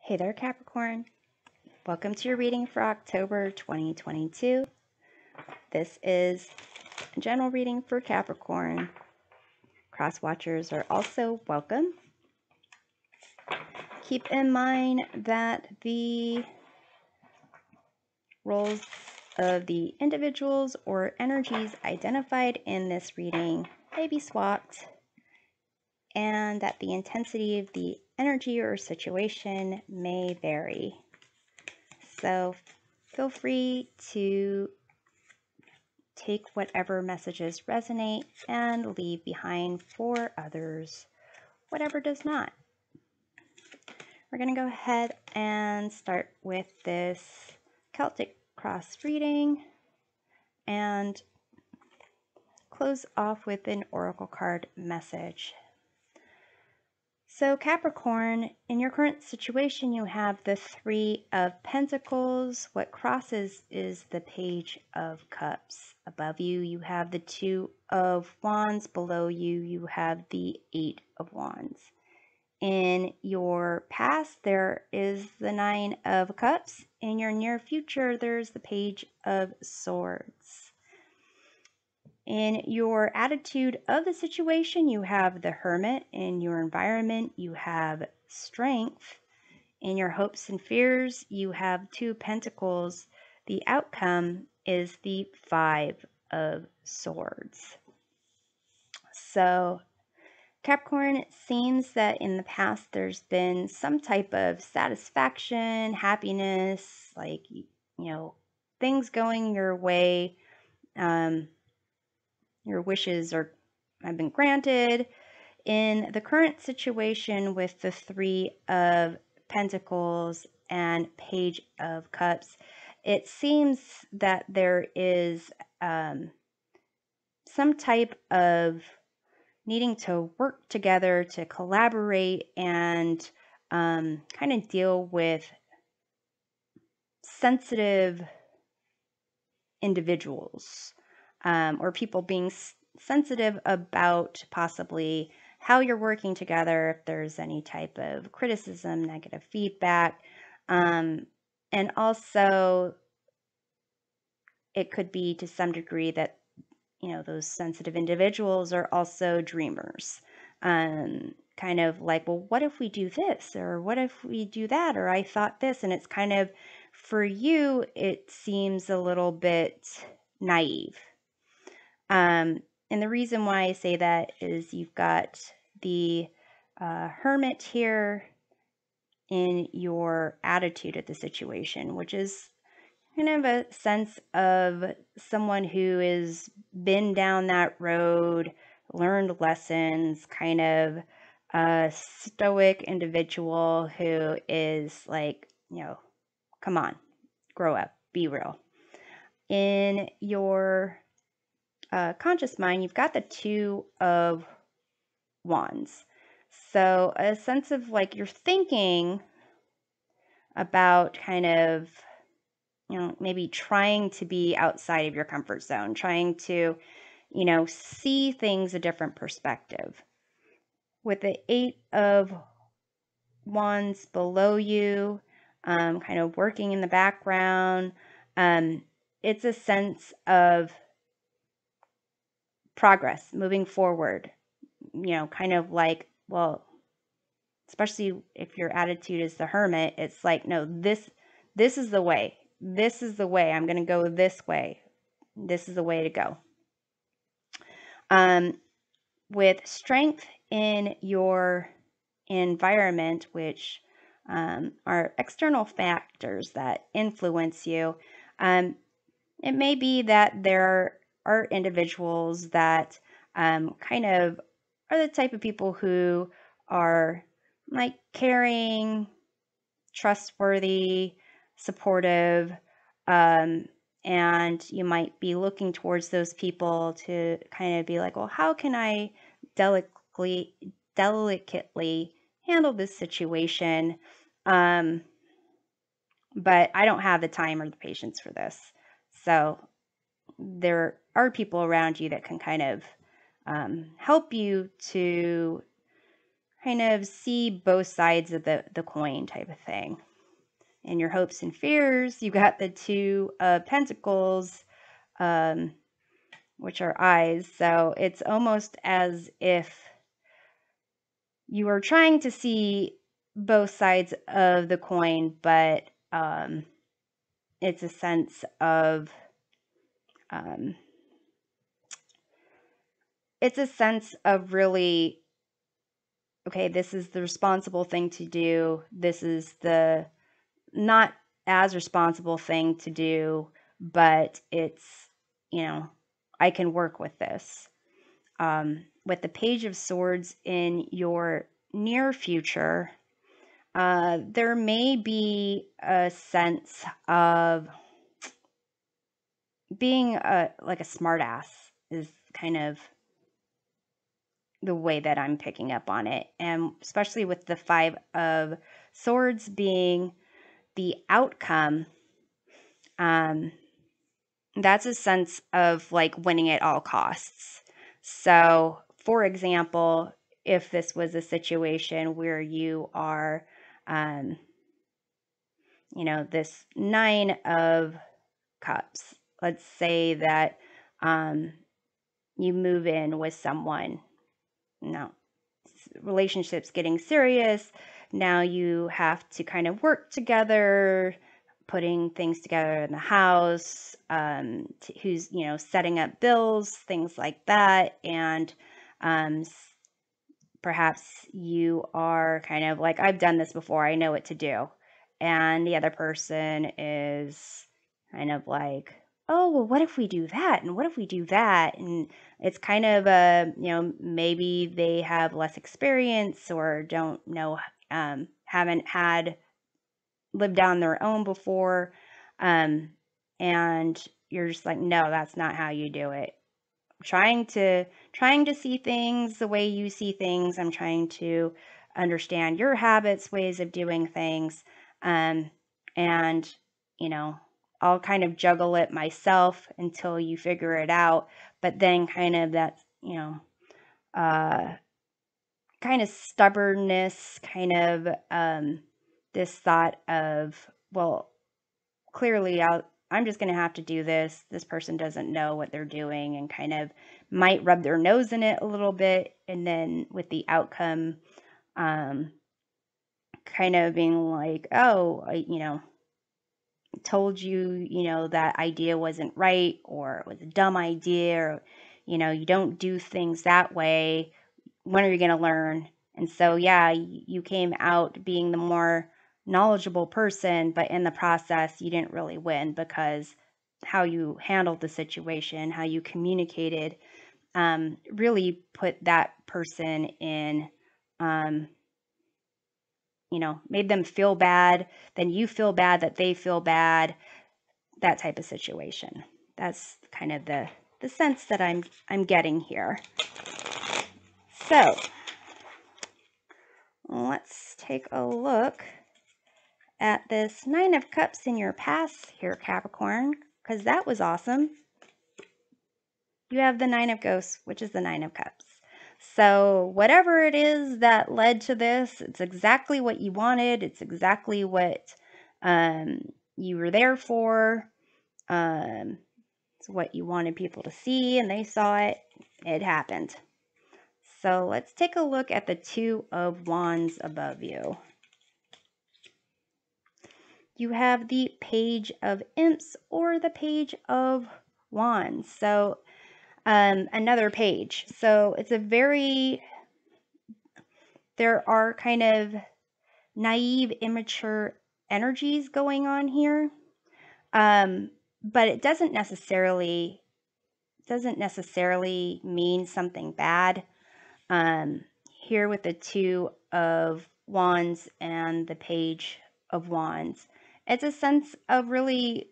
Hey there, Capricorn. Welcome to your reading for October 2022. This is a general reading for Capricorn. Cross watchers are also welcome. Keep in mind that the roles of the individuals or energies identified in this reading may be swapped, and that the intensity of the energy or situation may vary. So feel free to take whatever messages resonate and leave behind for others whatever does not. We're going to go ahead and start with this Celtic cross reading and close off with an oracle card message. So Capricorn, in your current situation, you have the Three of Pentacles. What crosses is the Page of Cups. Above you, you have the Two of Wands. Below you, you have the Eight of Wands. In your past, there is the Nine of Cups. In your near future, there's the Page of Swords. In your attitude of the situation, you have the Hermit. In your environment, you have Strength. In your hopes and fears, you have Two Pentacles. The outcome is the Five of Swords. So, Capricorn, it seems that in the past there's been some type of satisfaction, happiness, like, things going your way. Your wishes have been granted. In the current situation with the Three of Pentacles and Page of Cups, it seems that there is some type of needing to work together to collaborate and kind of deal with sensitive individuals. Or people being sensitive about possibly how you're working together, if there's any type of criticism, negative feedback. And also, it could be to some degree that, those sensitive individuals are also dreamers. Kind of like, well, what if we do this? Or what if we do that? Or I thought this. And it's kind of, for you, it seems a little bit naive. And the reason why I say that is you've got the Hermit here in your attitude at the situation, which is kind of a sense of someone who has been down that road, learned lessons, kind of a stoic individual who is like, come on, grow up, be real. In your conscious mind, you've got the Two of Wands. So a sense of like you're thinking about kind of, maybe trying to be outside of your comfort zone, trying to, see things a different perspective. With the Eight of Wands below you, kind of working in the background, it's a sense of progress, moving forward, kind of like, well, especially if your attitude is the Hermit, it's like, no, this is the way. This is the way. I'm going to go this way. This is the way to go. With Strength in your environment, which are external factors that influence you, it may be that there are individuals that kind of are the type of people who are like caring, trustworthy, supportive, and you might be looking towards those people to kind of be like, well, how can I delicately handle this situation? But I don't have the time or the patience for this. So there are people around you that can kind of help you to kind of see both sides of the coin type of thing. In your hopes and fears, you got the Two of Pentacles, which are eyes. So it's almost as if you are trying to see both sides of the coin, but it's a sense of really, okay, this is the responsible thing to do. This is the not as responsible thing to do, but it's, I can work with this. With the Page of Swords in your near future, there may be a sense of being like a smartass is kind of the way that I'm picking up on it. And especially with the Five of Swords being the outcome, that's a sense of like winning at all costs. So, for example, if this was a situation where you are, this Nine of Cups, let's say that you move in with someone. No, relationships getting serious. Now you have to kind of work together, putting things together in the house, who's, setting up bills, things like that. And perhaps you are kind of like, I've done this before, I know what to do. And the other person is kind of like, oh, well, what if we do that? And what if we do that? And it's kind of maybe they have less experience or don't know, haven't lived on their own before. And you're just like, no, that's not how you do it. Trying to see things the way you see things. I'm trying to understand your habits, ways of doing things. And, I'll kind of juggle it myself until you figure it out. But then kind of that, kind of stubbornness, kind of this thought of, well, clearly I'm just going to have to do this. This person doesn't know what they're doing, and kind of might rub their nose in it a little bit. And then with the outcome, kind of being like, oh, told you, that idea wasn't right, or it was a dumb idea, or, you don't do things that way. When are you going to learn? And so, yeah, you came out being the more knowledgeable person, but in the process, you didn't really win, because how you handled the situation, how you communicated, really put that person in, made them feel bad. Then you feel bad that they feel bad, that type of situation. That's kind of the sense that I'm getting here. So let's take a look at this Nine of Cups in your past here, Capricorn, because that was awesome. You have the Nine of Ghosts, which is the Nine of Cups. So whatever it is that led to this, it's exactly what you wanted. It's exactly what you were there for. It's what you wanted people to see, and they saw it. It happened. So let's take a look at the Two of Wands above you. You have the Page of Imps or the Page of Wands. So another page. So it's there are kind of naive, immature energies going on here. But it doesn't necessarily mean something bad. Here with the Two of Wands and the Page of Wands, it's a sense of really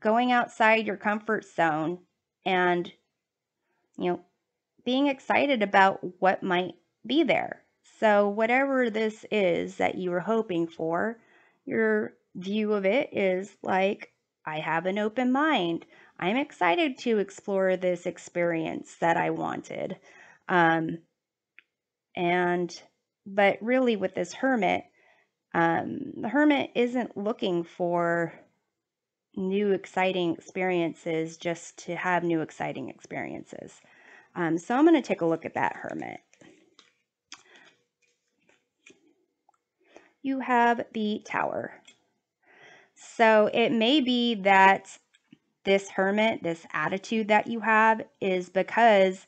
going outside your comfort zone and, being excited about what might be there. So whatever this is that you were hoping for, your view of it is like, I have an open mind. I'm excited to explore this experience that I wanted. And But really with this Hermit, the Hermit isn't looking for new exciting experiences just to have new exciting experiences. So I'm going to take a look at that Hermit. You have the Tower. So it may be that this Hermit, this attitude that you have, is because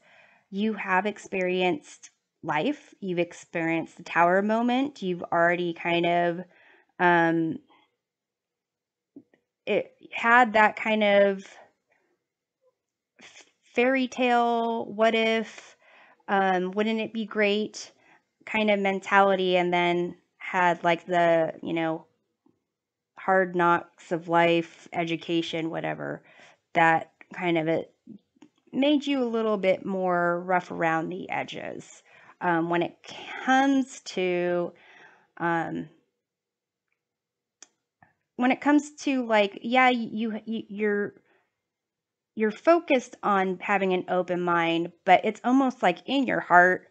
you have experienced life. You've experienced the Tower moment. You've already kind of it had that kind of fairy tale, what if, wouldn't it be great kind of mentality, and then had like the, hard knocks of life, education, whatever, that kind of it made you a little bit more rough around the edges. When it comes to like, yeah, you're focused on having an open mind, but it's almost like in your heart,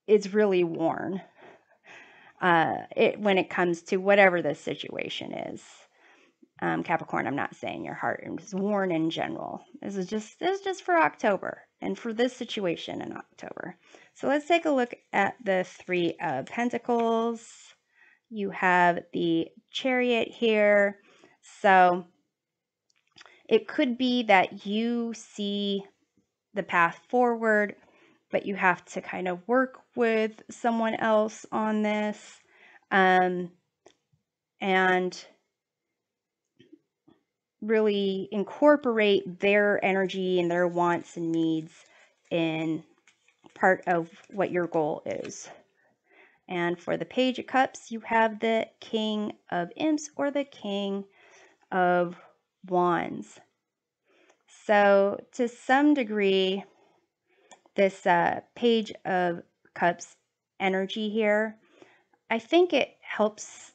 it's really worn. When it comes to whatever the situation is. Capricorn, I'm not saying your heart, I'm just worn in general. This is just for October and for this situation in October. So let's take a look at the Three of Pentacles. You have the Chariot here. So it could be that you see the path forward, but you have to kind of work with someone else on this. And really incorporate their energy and their wants and needs in part of what your goal is. And for the Page of Cups, you have the King of Imps or the King of Wands. So to some degree, this Page of Cups energy here, I think it helps,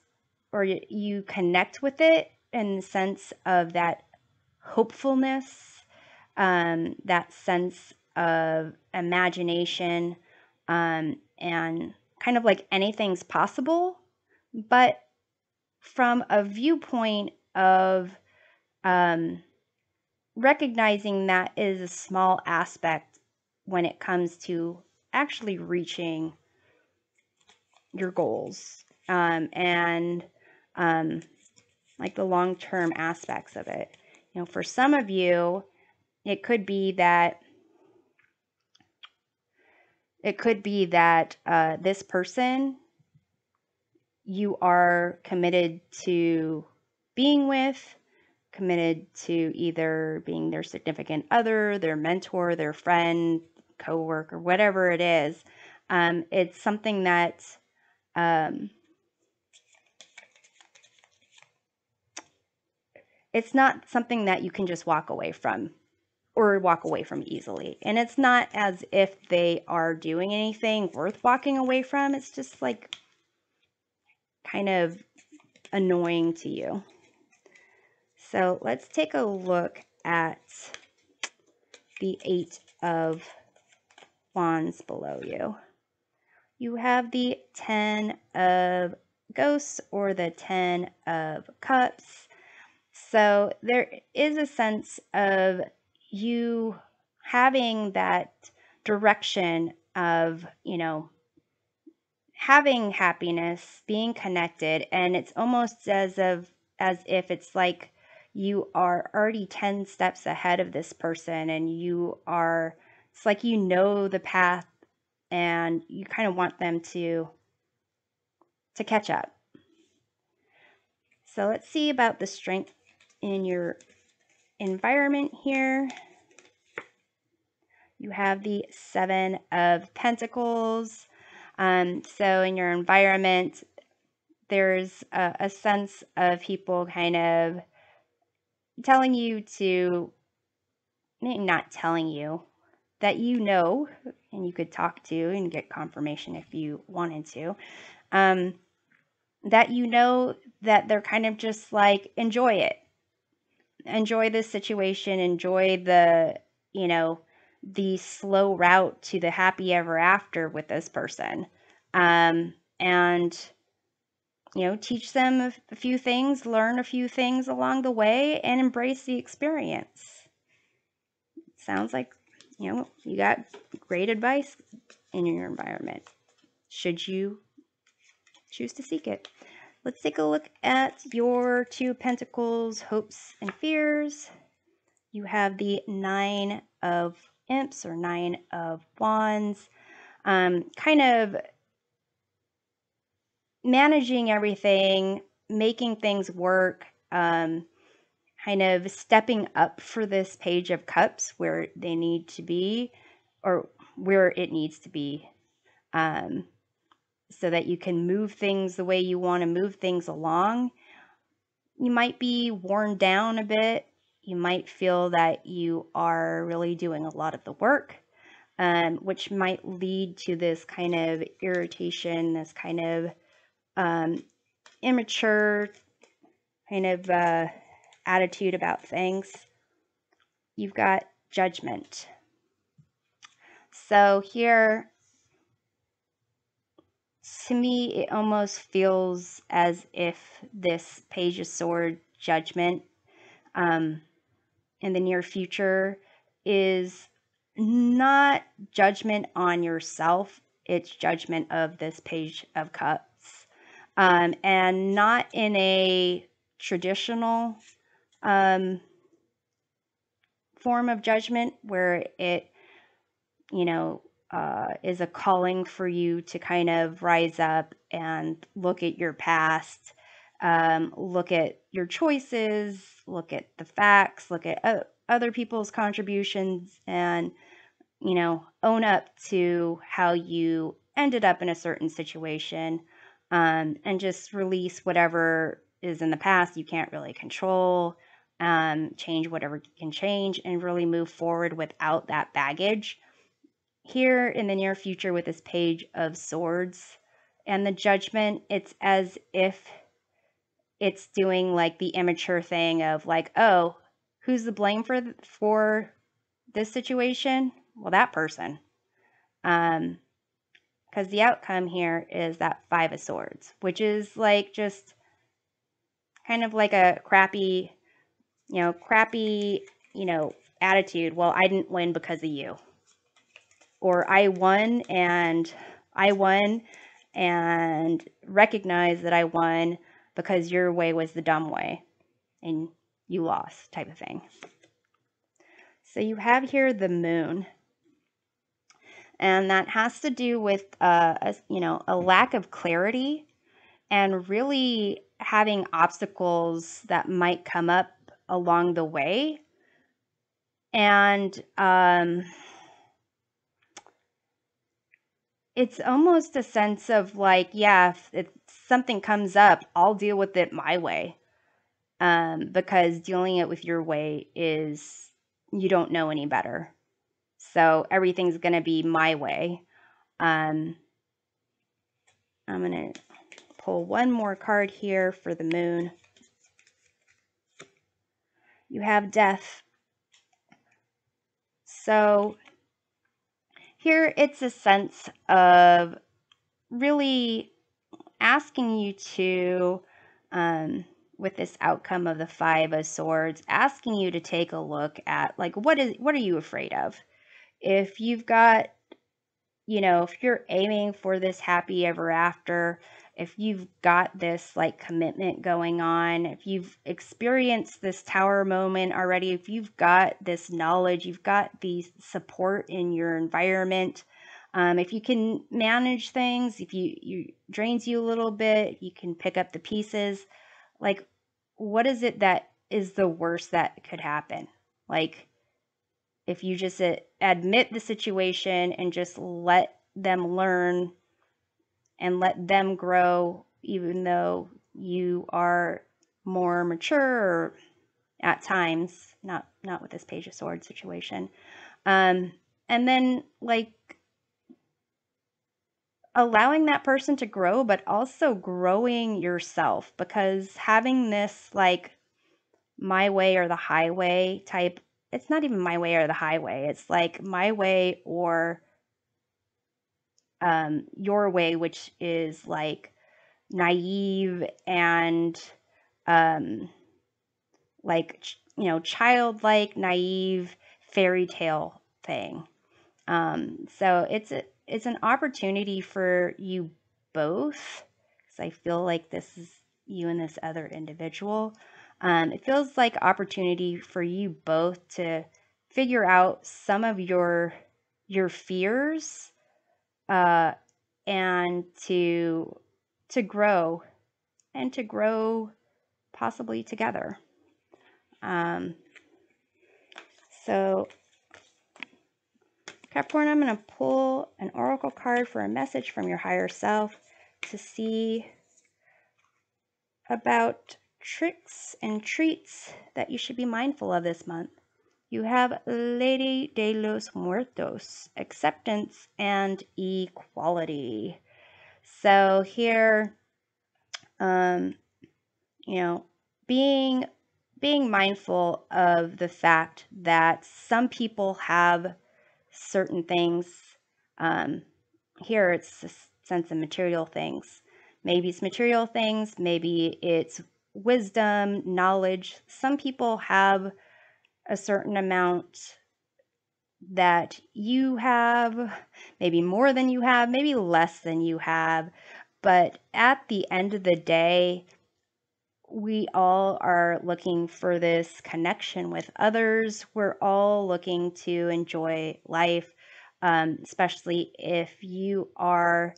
or you connect with it in the sense of that hopefulness, that sense of imagination, and kind of like anything's possible, but from a viewpoint of recognizing that is a small aspect when it comes to actually reaching your goals, and like the long-term aspects of it. For some of you, it could be that this person you are committed to being with, committed to either being their significant other, their mentor, their friend, coworker, whatever it is. It's something that it's not something that you can just walk away from or walk away from easily. And it's not as if they are doing anything worth walking away from. It's just like kind of annoying to you. So let's take a look at the Eight of Wands below you. You have the Ten of Ghosts or the Ten of Cups. So there is a sense of you having that direction of, having happiness, being connected, and it's almost as if it's like you are already 10 steps ahead of this person, and it's like the path, and you kind of want them to catch up. So let's see about the strength in your environment here. You have the Seven of Pentacles. So in your environment, there's a sense of people kind of telling you to, maybe not telling you, that and you could talk to and get confirmation if you wanted to, that that they're kind of just like, enjoy it. Enjoy this situation, enjoy the, the slow route to the happy ever after with this person. And teach them a few things, learn a few things along the way, and embrace the experience. Sounds like, you got great advice in your environment, should you choose to seek it. Let's take a look at your Two of Pentacles, hopes and fears. You have the Nine of Imps or Nine of Wands, kind of managing everything, making things work, kind of stepping up for this Page of Cups where they need to be, or where it needs to be, so that you can move things the way you want to move things along. You might be worn down a bit. You might feel that you are really doing a lot of the work, which might lead to this kind of irritation, this kind of immature kind of attitude about things. You've got Judgment. So here, to me, it almost feels as if this Page of Swords Judgment in the near future is not judgment on yourself. It's judgment of this Page of Cups. And not in a traditional form of judgment where it, is a calling for you to kind of rise up and look at your past, look at your choices, look at the facts, look at other people's contributions, and, own up to how you ended up in a certain situation, and just release whatever is in the past you can't really control, change whatever you can change, and really move forward without that baggage. Here in the near future with this Page of Swords and the Judgment, it's as if it's doing like the immature thing of like, oh, who's the blame for this situation? Well, that person. Because the outcome here is that Five of Swords, which is like just kind of like a crappy, attitude. Well, I didn't win because of you. Or I won and recognize that I won because your way was the dumb way and you lost, type of thing. So you have here the Moon, and that has to do with a lack of clarity and really having obstacles that might come up along the way. And it's almost a sense of like, yeah, if something comes up, I'll deal with it my way. Because dealing it with your way is, you don't know any better. So everything's going to be my way. I'm going to pull one more card here for the Moon. You have Death. So here it's a sense of really asking you to, with this outcome of the Five of Swords, asking you to take a look at like, what are you afraid of? If you've got, if you're aiming for this happy ever after, if you've got this like commitment going on, if you've experienced this tower moment already, if you've got this knowledge, you've got the support in your environment, if you can manage things, if you drains you a little bit, you can pick up the pieces. Like, what is it that is the worst that could happen? Like, if you just admit the situation and just let them learn and let them grow, even though you are more mature, or at times, not with this Page of Swords situation. And then like allowing that person to grow, but also growing yourself, because having this like my way or the highway type it's not even my way or the highway. It's like my way or your way, which is like naive and like, you know, childlike, naive fairy tale thing. So it's an opportunity for you both, because I feel like this is you and this other individual. It feels like opportunity for you both to figure out some of your fears, and to grow and to grow possibly together. So Capricorn, I'm going to pull an oracle card for a message from your higher self to see about tricks and treats that you should be mindful of this month. You have Lady de los Muertos, acceptance and equality. So here, you know, being mindful of the fact that some people have certain things. Here it's a sense of material things. Maybe it's material things, maybe it's wisdom, knowledge. Some people have a certain amount that you have, maybe more than you have, maybe less than you have. But at the end of the day, we all are looking for this connection with others. We're all looking to enjoy life, especially if you are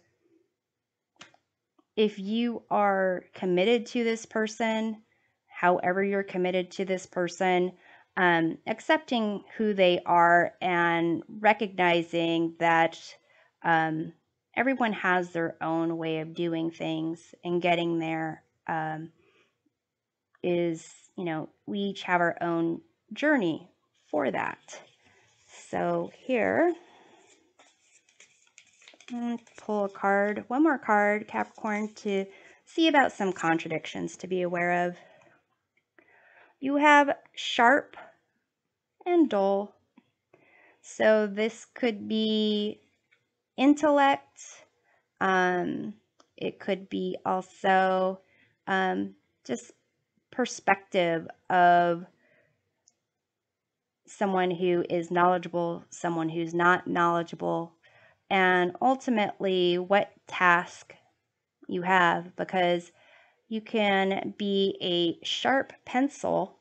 committed to this person, however you're committed to this person, accepting who they are and recognizing that everyone has their own way of doing things and getting there. Is, you know, we each have our own journey for that. So here, pull a card, one more card, Capricorn, to see about some contradictions to be aware of. You have sharp and dull. So this could be intellect. It could be also just perspective of someone who is knowledgeable, someone who's not knowledgeable, and ultimately what task you have, because you can be a sharp pencil,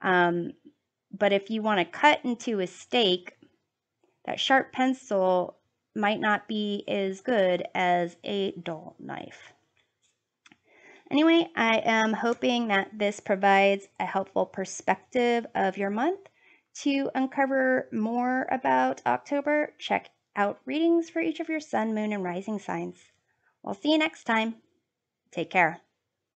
but if you want to cut into a steak, that sharp pencil might not be as good as a dull knife. Anyway, I am hoping that this provides a helpful perspective of your month. To uncover more about October, check out readings for each of your sun, moon, and rising signs. We'll see you next time. Take care.